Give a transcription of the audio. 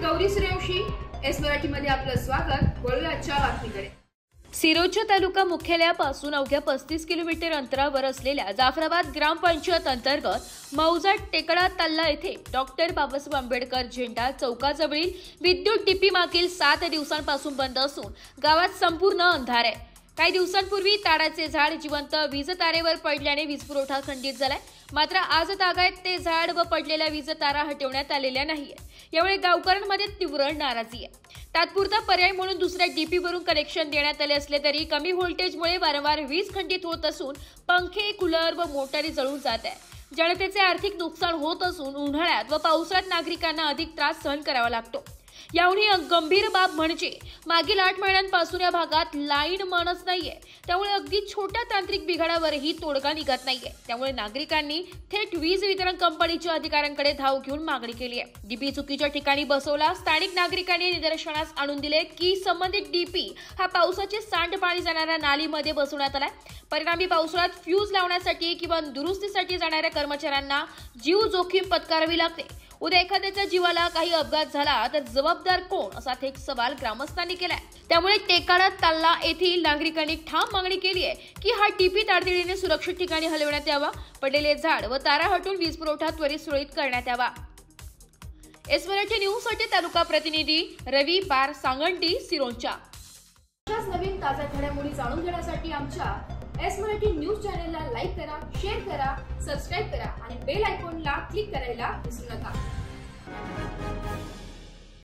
Gauri Suryavanshi, S मराठीमध्ये आपलं स्वागत। वळूया आजच्या बातमीकडे। सिरोंचा तालुका मुख्यालयापासून अवघ्या 35 किलोमीटर अंतरावर असलेल्या जाफराबाद ग्रामपंचायत अंतर्गत मौजाट टेकडा तल्ला येथे डॉक्टर बाबासाहेब आंबेडकर झेंडा चौकाजवळील विद्युत टिपी मागील 7 दिवसांपासून बंद असून गावात संपूर्ण अंधार आहे। काही दिवसांपूर्वी ताडाचे झाड जिवंत वीज तारेवर पडल्याने वीज पुरवठा खंडित झालाय। मात्र आज तागायत ते झाड व पडलेल्या वीज तारा हटवण्यात आलेल्या नाहीये। यामुळे गावकऱ्यांमध्ये तीव्र नाराजी आहे। तात्पुरता पर्याय म्हणून दुसऱ्या डीपी वरून कनेक्शन देण्यात आले असले तरी कमी व्होल्टेजमुळे वारंवार वीज खंडित होत असून पंखे, कूलर व मोटारी जळून जात आहे। जनतेचे आर्थिक नुकसान होत असून उन्हाळ्यात व पावसाळ्यात नागरिकांना अधिक त्रास सहन करावा लागतो। याहूनही गंभीर बाब म्हणजे मागील 8 महिन्यांपासून या भागात लाईन मनच नाहीये। त्यामुळे अगदी छोट्या तांत्रिक बिघाडावरही तोडगा निघत नाहीये। त्यामुळे नागरिकांनी थेट वीज वितरण कंपनीच्या अधिकाऱ्यांकडे धाव घेऊन मागणी केली आहे। डीपी चुकीच्या ठिकाणी बसवला। स्थानिक नागरिकांनी निदर्शनास आणून दिले की संबंधित डीपी हा पावसाचे सांडपाणी जाणाऱ्या नालीमध्ये बसवण्यात आलाय। परिणामी पावसाळ्यात फ्यूज लावण्यासाठी किंवा दुरुस्तीसाठी जाणाऱ्या कर्मचाऱ्यांना जीव जोखीम पत्करावी लागते। उद्या एखाद्याच्या जीवाला काही अपघात झाला तर जबाबदार कोण, असा थेट सवाल ग्रामस्थांनी केलाय। त्यामुळे टेकाडा तल्ला येथील नागरिकांनी ठाम मागणी केली आहे की हा टीपी तातडीने सुरक्षित ठिकाणी हलवण्यात यावा, पडलेले झाड व तारा हटवून वीज पुरवठा त्वरित सुरळीत करण्यात यावा। एस मराठी न्यूज साठी तालुका प्रतिनिधी रवी पार सांगंटी, सिरोंचा। अशाच नवीन ताज्या घडामोडी जाणून घेण्यासाठी आमच्या एस मराठी न्यूज चॅनलला लाईक करा, शेअर करा, सबस्क्राइब करा आणि बेल आयकॉनला क्लिक करायला विसरू नका।